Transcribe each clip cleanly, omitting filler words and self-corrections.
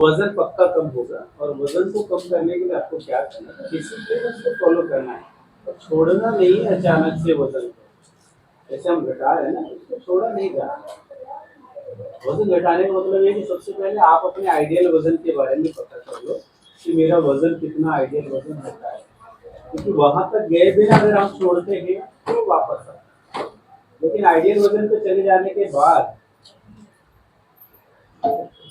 वजन पक्का कम होगा। और वजन को कम करने के लिए आपको क्या करना है, डिसिप्लिन को फॉलो करना है और छोड़ना नहीं है अचानक से वजन को। जैसे हम घटा रहे हैं ना, उसको छोड़ा नहीं जा रहा। वजन घटाने का मतलब ये कि सबसे पहले आप अपने आइडियल वजन के बारे में पता कर लो कि मेरा वजन कितना आइडियल वजन होता है, क्योंकि वहां तक गए बिना अगर हम छोड़ते हैं तो वापस आए। लेकिन आइडियल वजन पे चले जाने के बाद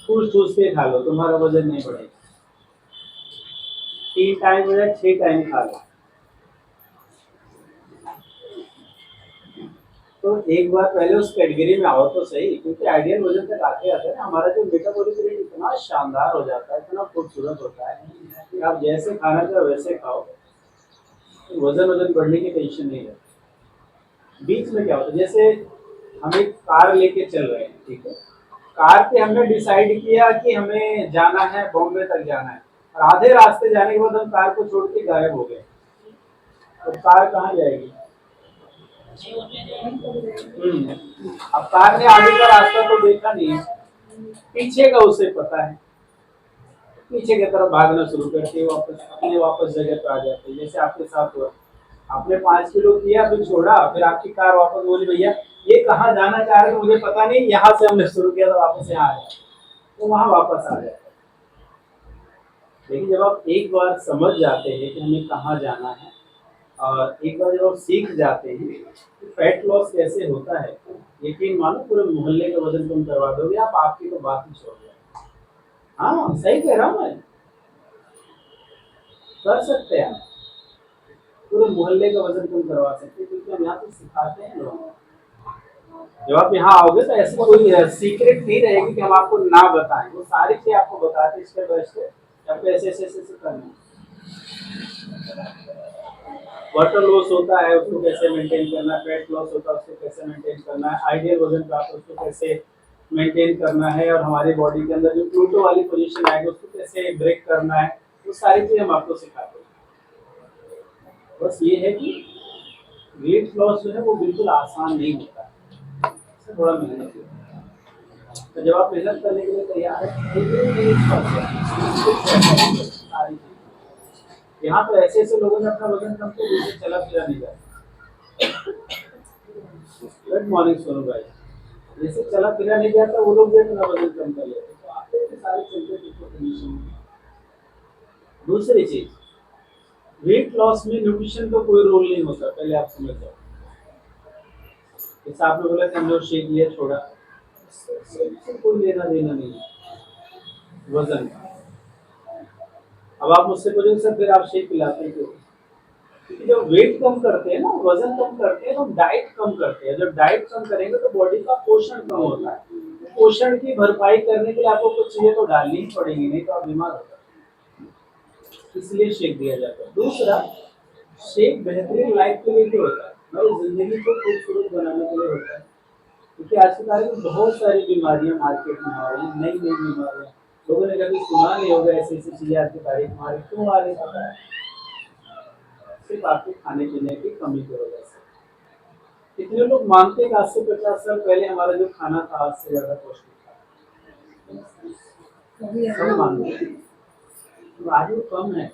ठूस ठूस के खा लो, तुम्हारा वजन नहीं बढ़ेगा। 3 टाइम या 6 टाइम खा लो। तो एक बार पहले उस कैटेगरी में आओ तो सही, क्योंकि आइडियल वजन तक आते आते ना हमारा जो मेटाबॉलिक रेट इतना शानदार हो जाता है, इतना खूबसूरत होता है कि आप जैसे खाना चाहो वैसे खाओ, तो वजन वजन बढ़ने की टेंशन नहीं रहती। बीच में क्या होता है, जैसे हम एक कार लेके चल रहे हैं, ठीक है, कार पे हमने डिसाइड किया कि हमें जाना है, बॉम्बे तक जाना है, और आधे रास्ते जाने के बाद हम कार को छोड़ के गायब हो गए, तो कार कहाँ जाएगी? अब कार ने आगे का रास्ता तो देखा नहीं है, पीछे का उसे पता है, पीछे की तरफ भागना शुरू करके वापस जगह पे आ जाते हैं। जैसे आपके साथ हुआ, आपने 5 किलो किया, फिर छोड़ा, फिर आपकी कार वापस बोली भैया ये कहाँ जाना चाह रहे हो मुझे पता नहीं, यहाँ से हमने शुरू किया तो वापस यहाँ आया, तो वहाँ वापस आ जाए। लेकिन जब आप एक बार समझ जाते हैं कि हमें कहाँ जाना है, और एक बार जब आप सीख जाते हैं कि फैट लॉस कैसे होता है, यकीन मानो पूरे मोहल्ले का वजन कम करवा दोगे आप। आपकी तो बात ही छोड़ दो। हाँ सही कह रहा हूँ मैं, कर सकते हैं, पूरे मोहल्ले का वजन कम करवा सकते हैं, क्योंकि हम यहाँ पे सिखाते हैं लोगों को। जब आप यहाँ आओगे तो ऐसी कोई सीक्रेट नहीं रहेगी कि हम आपको ना बताएं, वो सारी चीजें आपको बताते स्टेप बाय स्टेप, आपको ऐसे ऐसे ऐसे करना। वाटर लॉस होता है उसको कैसे मेंटेन करना है, फैट लॉस होता है उसको कैसे मेंटेन करना है, आइडियल वजन प्राप्त उसको कैसे मेंटेन करना है, और हमारी बॉडी के अंदर जो प्लूटो वाली पोजीशन आएगी उसको कैसे ब्रेक करना है, वो सारी चीजें हम आपको सिखाते हैं। बस ये है कि वेट लॉस जो है वो बिल्कुल आसान नहीं होता है, इससे थोड़ा मेहनत होता है। तो जब आप मेहनत करने के लिए तैयार है, सारी चीजें यहाँ तो ऐसे ऐसे लोगों ने अपना वजन कम किया जिससे चला फिरा नहीं जाता। गुड मॉर्निंग सोनू भाई, जैसे चला फिरा नहीं जाता वो लोग भी अपना वजन कम कर लेते, तो आपके सारे चलते कंडीशन। दूसरी चीज, वेट लॉस में न्यूट्रिशन का कोई रोल नहीं होता, पहले आप समझ जाओ। जैसे आपने बोला कि हमने शेक लिया छोड़ा, इससे कोई लेना देना नहीं है वजन का। अब आप मुझसे पूछेंगे सर फिर आप शेक पिलाते हैं क्यों? क्योंकि जब वेट कम करते हैं ना, वजन कम करते हैं, तो डाइट कम करते हैं। जब डाइट कम करेंगे तो बॉडी का पोषण कम होता है, पोषण की भरपाई करने के लिए आपको कुछ चीजें तो डालनी ही पड़ेगी, नहीं तो आप बीमार हो जाते, इसलिए शेक दिया जाता है। दूसरा, शेक बेहतरीन लाइफ के लिए क्यों होता है, हमारी जिंदगी को खूबसूरत बनाने के लिए होता है, क्योंकि आज के टाइम में बहुत सारी बीमारियां मार्केट में आ रही हैं, नई नई बीमारियां, लोगों ने कभी सुना नहीं होगा ऐसी ऐसी चीजें आज की तारीख में आ रही, क्यों आ रही पता है? सिर्फ आपके खाने पीने की कमी की वजह से। कितने लोग मानते हैं कि आज से 50 साल पहले हमारा जो खाना था आज से ज्यादा पौष्टिक था, सब मानते हैं, तो आज वो कम है,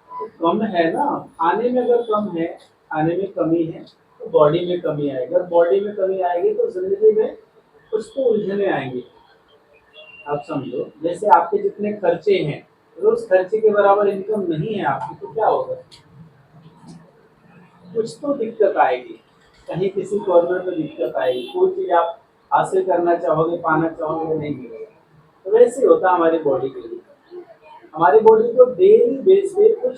तो कम है ना, खाने में अगर कम है, खाने में कमी है, तो बॉडी में कमी आएगी, और बॉडी में कमी आएगी तो जिंदगी में कुछ तो उलझने आएंगी। आप समझो, जैसे आपके जितने खर्चे हैं, अगर उस खर्चे के बराबर इनकम नहीं है आपकी, तो क्या होगा? कुछ तो दिक्कत आएगी, कहीं किसी कॉर्नर में दिक्कत आएगी, कोई चीज आप हासिल करना चाहोगे, पाना चाहोगे, नहीं मिलेगा। तो वैसे होता है हमारी बॉडी के लिए, हमारी बॉडी को डेली बेस पे कुछ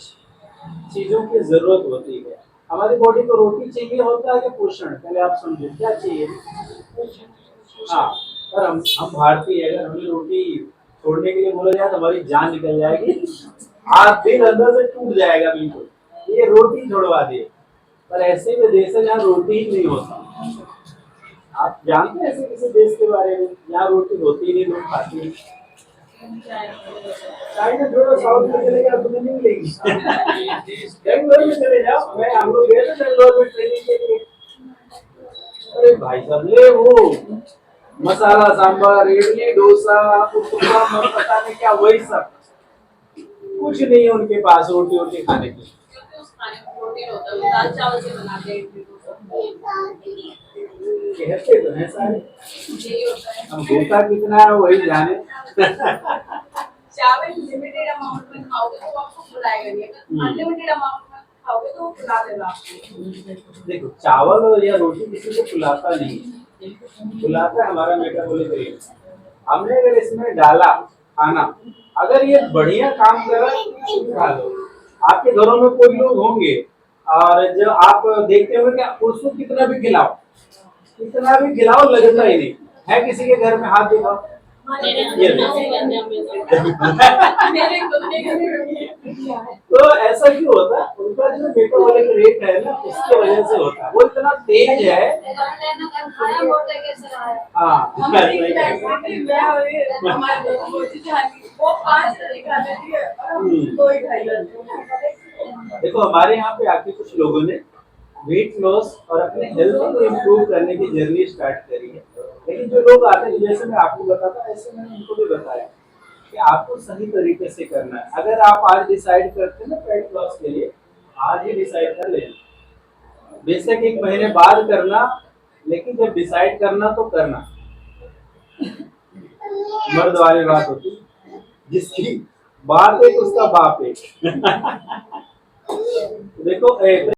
चीजों की जरूरत होती है। हमारी बॉडी को रोटी चाहिए होता है कि पोषण? पहले आप समझो क्या चाहिए। हाँ, और हम भारतीय, अगर हमें रोटी छोड़ने के लिए बोला जाए तो हमारी जान निकल जाएगी, आज दिन अंदर से टूट जाएगा बिल्कुल, ये रोटी छोड़वा दिए। पर ऐसे में देश है जहाँ रोटी ही नहीं होता। आप जानते हैं ऐसे किसी देश के बारे में जहाँ रोटी होती नहीं, लोग खाते हैं? चाइना छोड़ो, साउथ में चले जाओ तुम्हें नहीं मिलेगी। बेंगलोर में चले जाओ, मैं हम लोग गए थे बेंगलोर में ट्रेनिंग के लिए, अरे भाई साहब ले वो मसाला सांभर, इडली डोसा, उपमा, पता नहीं क्या, वही सब। कुछ नहीं है उनके पास रोटी वोटी खाने की। क्योंकि उस खाने में प्रोटीन होता है, वो दाल चावल से बनाते हैं इडली डोसा। कहते तो हैं सारे, यही होता है। अब होता कितना है वही जाने। चावल लिमिटेड अमाउंट में खाओगे तो वो आपको बुलाएगा नहीं, अगर अनलिमिटेड अमाउंट में खाओगे तो वो बुला देगा आपको। देखो चावल और या रोटी किसी को फुलाता नहीं है, फुलाता है हमारा मेटाबॉलिक रेट। हमने अगर इसमें डाला खाना, अगर ये बढ़िया काम कर रहा है तो खा लो। आपके घरों में कोई लोग होंगे और जब आप देखते होंगे कि उसको कितना भी खिलाओ, कितना भी खिलाओ लगता ही नहीं है। किसी के घर में हाथ दिखाओ, ये मेरे कुत्ते का भी है। तो ऐसा क्यों होता है? उनका जो मेटाबॉलिक रेट है ना, उसकी वजह से होता है, वो इतना तेज है। खाना मोटा कैसे रहा है? हाँ हमारी सही कह रहे फैमिली में और हमारे मोची जानी वो 5 तरह खा लेती है और हम 2 ही खा लेते हैं। देखो हमारे यहाँ पे आके कुछ लोगों ने वेट लॉस और अपने हेल्थ को इम्प्रूव करने की जर्नी स्टार्ट करी है। लेकिन जो लोग आते हैं, जैसे मैं आपको बताता, ऐसे मैंने उनको भी बताया कि आपको सही तरीके से करना है। अगर आप आज डिसाइड करते हैं ना वेट लॉस के लिए, आज ही डिसाइड कर लेना। बेशक एक महीने बाद करना, लेकिन जब डिसाइड करना तो करना। मर्द वाली बात होती है, जिसकी बात एक उसका बाप एक। देखो